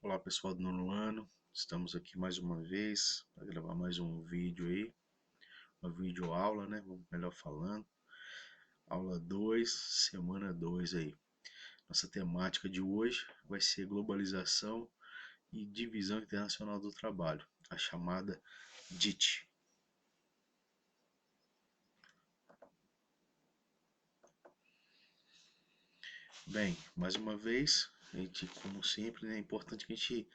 Olá pessoal do nono ano, estamos aqui mais uma vez para gravar mais um vídeo aí, uma videoaula, né? Melhor falando, aula 2, semana 2 aí. Nossa temática de hoje vai ser globalização e divisão internacional do trabalho, a chamada DIT. Bem, mais uma vez, a gente, como sempre, né, é importante que a gente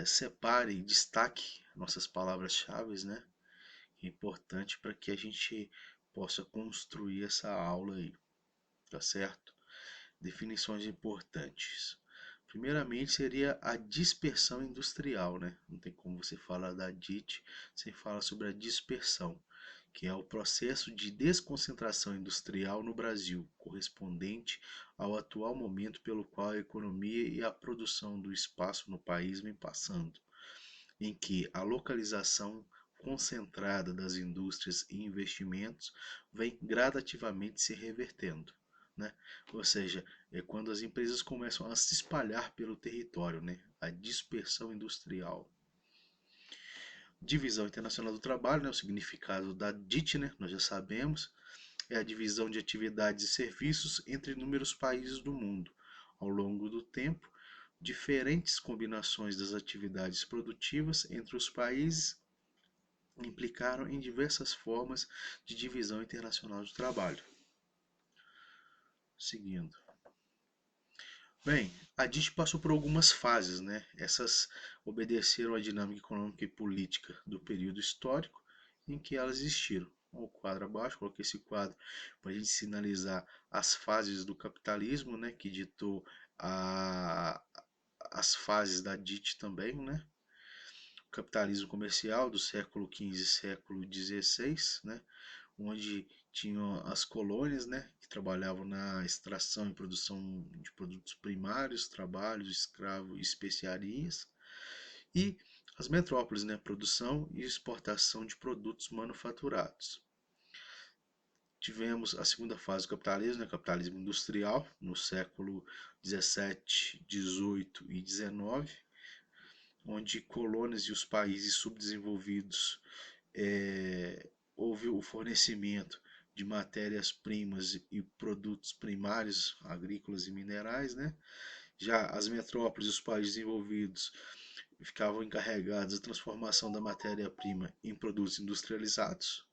separe e destaque nossas palavras-chave, né? É importante para que a gente possa construir essa aula aí, tá certo? Definições importantes. Primeiramente seria a dispersão industrial, né? Não tem como você falar da DIT sem falar sobre a dispersão, que é o processo de desconcentração industrial no Brasil, correspondente ao atual momento pelo qual a economia e a produção do espaço no país vem passando, em que a localização concentrada das indústrias e investimentos vem gradativamente se revertendo. Né? Ou seja, é quando as empresas começam a se espalhar pelo território, né? A dispersão industrial. Divisão Internacional do Trabalho, né? O significado da DIT, né? Nós já sabemos, é a divisão de atividades e serviços entre inúmeros países do mundo. Ao longo do tempo, diferentes combinações das atividades produtivas entre os países implicaram em diversas formas de divisão internacional do trabalho. Seguindo. Bem, a DIT passou por algumas fases, né? Essas obedeceram à dinâmica econômica e política do período histórico em que elas existiram. O quadro abaixo, coloquei esse quadro para a gente sinalizar as fases do capitalismo, né? Que ditou a, as fases da DIT também, né? O capitalismo comercial do século XV e século XVI, né? Onde tinham as colônias, né, que trabalhavam na extração e produção de produtos primários, trabalhos, escravos e especiarias, e as metrópoles, né, produção e exportação de produtos manufaturados. Tivemos a segunda fase do capitalismo, né, capitalismo industrial, no século XVII, XVIII e XIX, onde colônias e os países subdesenvolvidos houve o fornecimento de matérias-primas e produtos primários agrícolas e minerais, né? Já as metrópoles e os países desenvolvidos ficavam encarregados da transformação da matéria-prima em produtos industrializados.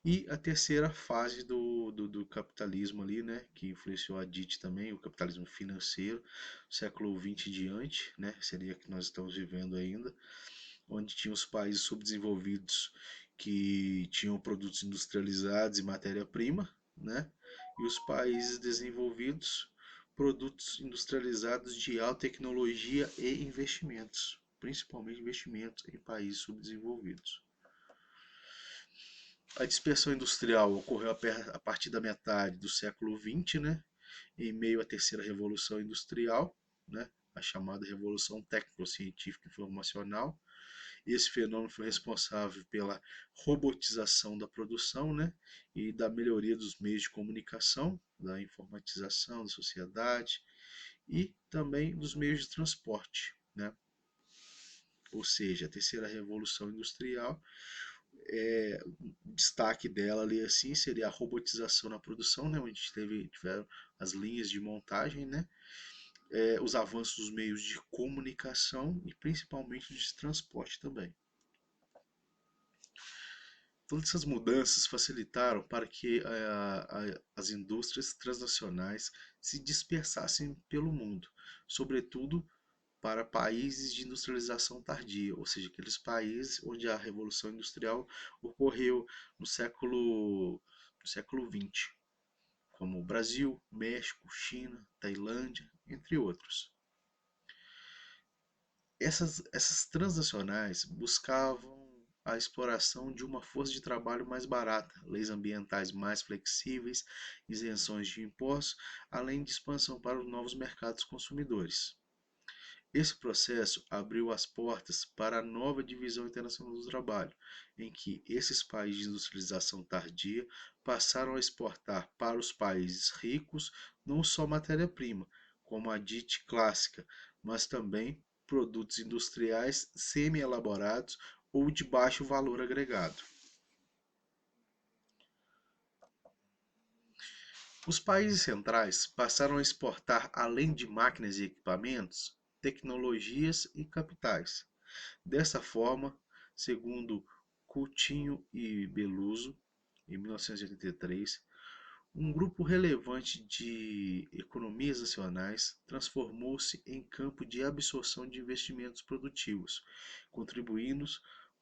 E a terceira fase do capitalismo ali, né, que influenciou a DIT também, o capitalismo financeiro, século XX e diante, né, seria que nós estamos vivendo ainda, onde tinha os países subdesenvolvidos que tinham produtos industrializados e matéria-prima, né? E os países desenvolvidos, produtos industrializados de alta tecnologia e investimentos, principalmente investimentos em países subdesenvolvidos. A dispersão industrial ocorreu a partir da metade do século XX, né? Em meio à terceira revolução industrial, né? A chamada revolução técnico-científica informacional. Esse fenômeno foi responsável pela robotização da produção, né, e da melhoria dos meios de comunicação, da informatização da sociedade e também dos meios de transporte, né? Ou seja, a terceira revolução industrial, o destaque dela ali assim seria a robotização na produção, né, onde tiveram as linhas de montagem, né, os avanços dos meios de comunicação e principalmente de transporte também. Todas essas mudanças facilitaram para que as indústrias transnacionais se dispersassem pelo mundo, sobretudo para países de industrialização tardia, ou seja, aqueles países onde a Revolução Industrial ocorreu no século XX, como Brasil, México, China, Tailândia, entre outros. Essas transnacionais buscavam a exploração de uma força de trabalho mais barata, leis ambientais mais flexíveis, isenções de impostos, além de expansão para os novos mercados consumidores. Esse processo abriu as portas para a nova divisão internacional do trabalho, em que esses países de industrialização tardia passaram a exportar para os países ricos não só matéria-prima, como a DIT clássica, mas também produtos industriais semi-elaborados ou de baixo valor agregado. Os países centrais passaram a exportar, além de máquinas e equipamentos, tecnologias e capitais. Dessa forma, segundo Coutinho e Beluso, em 1983, um grupo relevante de economias nacionais transformou-se em campo de absorção de investimentos produtivos, contribuindo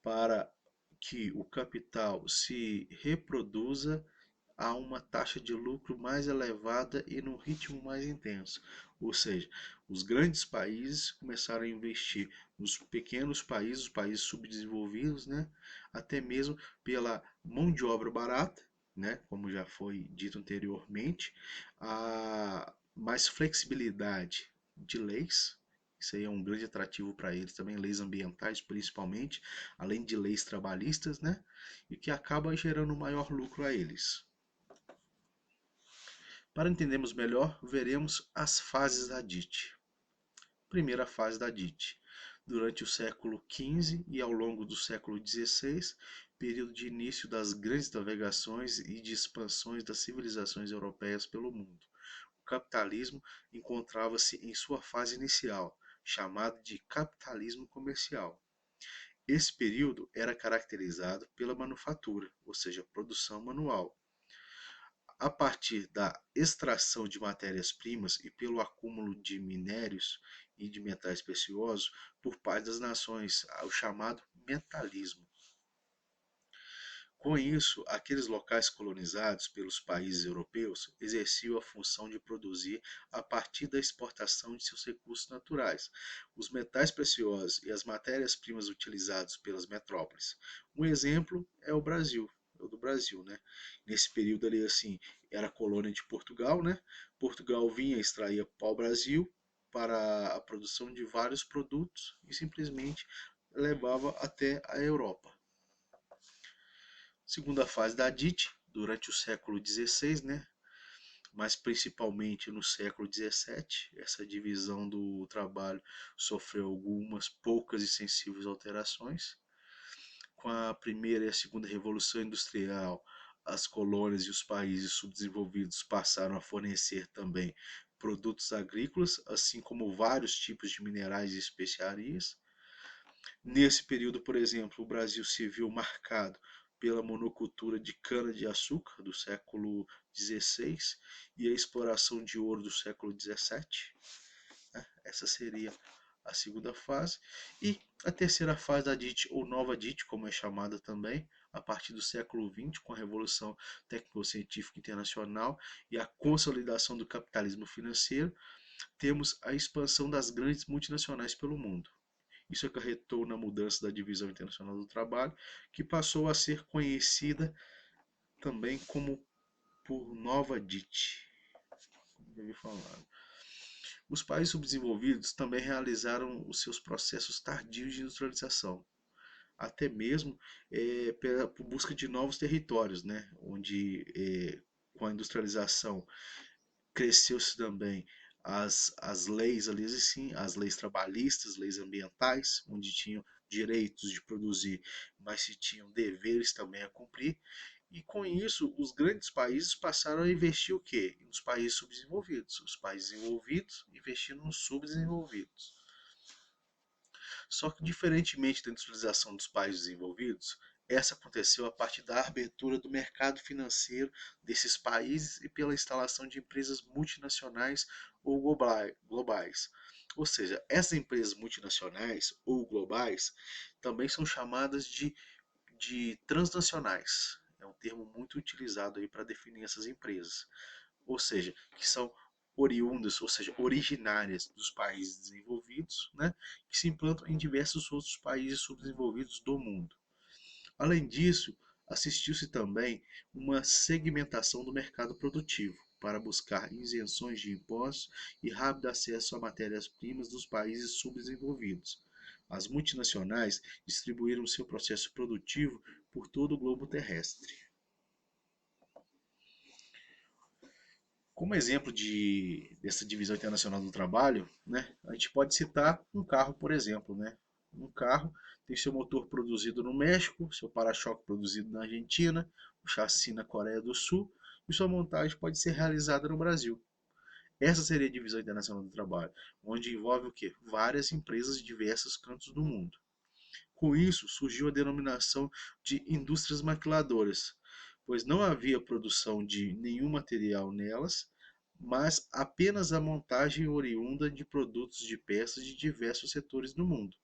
para que o capital se reproduza a uma taxa de lucro mais elevada e num ritmo mais intenso. Ou seja, os grandes países começaram a investir nos pequenos países, os países subdesenvolvidos, né? Até mesmo pela mão de obra barata, né? Como já foi dito anteriormente, a mais flexibilidade de leis. Isso aí é um grande atrativo para eles também, leis ambientais principalmente, além de leis trabalhistas, né? E que acaba gerando maior lucro a eles. Para entendermos melhor, veremos as fases da DIT. Primeira fase da DIT. Durante o século XV e ao longo do século XVI, período de início das grandes navegações e de expansões das civilizações europeias pelo mundo. O capitalismo encontrava-se em sua fase inicial, chamada de capitalismo comercial. Esse período era caracterizado pela manufatura, ou seja, produção manual, a partir da extração de matérias-primas e pelo acúmulo de minérios e de metais preciosos por parte das nações, o chamado mentalismo. Com isso, aqueles locais colonizados pelos países europeus exerciam a função de produzir a partir da exportação de seus recursos naturais, os metais preciosos e as matérias-primas utilizados pelas metrópoles. Um exemplo é o Brasil, é o do Brasil, né? Nesse período ali assim, era colônia de Portugal, né? Portugal vinha extrair pau-brasil para a produção de vários produtos e simplesmente levava até a Europa. Segunda fase da DIT, durante o século XVI, né? Mas principalmente no século XVII, essa divisão do trabalho sofreu algumas poucas e sensíveis alterações. Com a primeira e a segunda revolução industrial, as colônias e os países subdesenvolvidos passaram a fornecer também produtos agrícolas, assim como vários tipos de minerais e especiarias. Nesse período, por exemplo, o Brasil se viu marcado pela monocultura de cana-de-açúcar do século XVI e a exploração de ouro do século XVII. Essa seria a segunda fase. E a terceira fase da DIT, ou nova DIT, como é chamada também, a partir do século XX, com a Revolução Tecnocientífica Internacional e a consolidação do capitalismo financeiro, temos a expansão das grandes multinacionais pelo mundo. Isso acarretou na mudança da Divisão Internacional do Trabalho, que passou a ser conhecida também como por Nova DIT. Como já vi falar. Os países subdesenvolvidos também realizaram os seus processos tardios de industrialização, até mesmo por busca de novos territórios, né? Onde com a industrialização cresceu-se também as leis ali, sim, as leis trabalhistas, leis ambientais, onde tinham direitos de produzir, mas se tinham deveres também a cumprir. E com isso, os grandes países passaram a investir o quê? Nos países subdesenvolvidos. Os países desenvolvidos investindo nos subdesenvolvidos. Só que, diferentemente da industrialização dos países desenvolvidos, essa aconteceu a partir da abertura do mercado financeiro desses países e pela instalação de empresas multinacionais ou globais. Ou seja, essas empresas multinacionais ou globais também são chamadas de transnacionais. É um termo muito utilizado aí para definir essas empresas. Ou seja, que são oriundas, ou seja, originárias dos países desenvolvidos, né, que se implantam em diversos outros países subdesenvolvidos do mundo. Além disso, assistiu-se também uma segmentação do mercado produtivo para buscar isenções de impostos e rápido acesso a matérias-primas dos países subdesenvolvidos. As multinacionais distribuíram seu processo produtivo por todo o globo terrestre. Como exemplo dessa divisão internacional do trabalho, né, a gente pode citar um carro, por exemplo. Né? Um carro tem seu motor produzido no México, seu para-choque produzido na Argentina, o chassi na Coreia do Sul e sua montagem pode ser realizada no Brasil. Essa seria a divisão internacional do trabalho, onde envolve o quê? Várias empresas de diversos cantos do mundo. Com isso, surgiu a denominação de indústrias maquiladoras, pois não havia produção de nenhum material nelas, mas apenas a montagem oriunda de produtos de peças de diversos setores do mundo.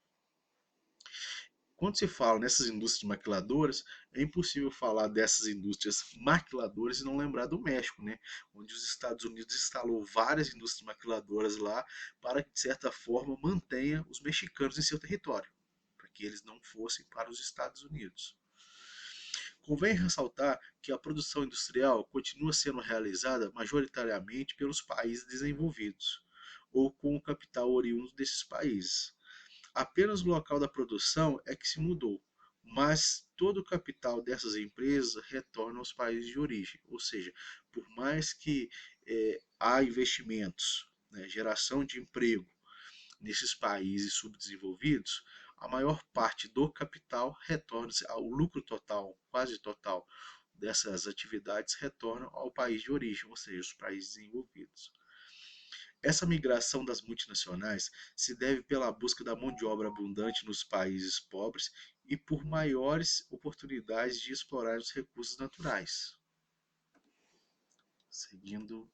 Quando se fala nessas indústrias maquiladoras, é impossível falar dessas indústrias maquiladoras e não lembrar do México, né? Onde os Estados Unidos instalou várias indústrias maquiladoras lá para que, de certa forma, mantenha os mexicanos em seu território, para que eles não fossem para os Estados Unidos. Convém ressaltar que a produção industrial continua sendo realizada majoritariamente pelos países desenvolvidos, ou com o capital oriundo desses países. Apenas o local da produção é que se mudou, mas todo o capital dessas empresas retorna aos países de origem. Ou seja, por mais que há investimentos, né, geração de emprego nesses países subdesenvolvidos, a maior parte do capital retorna ao lucro total, quase total, dessas atividades retornam ao país de origem, ou seja, os países desenvolvidos. Essa migração das multinacionais se deve pela busca da mão de obra abundante nos países pobres e por maiores oportunidades de explorar os recursos naturais. Seguindo.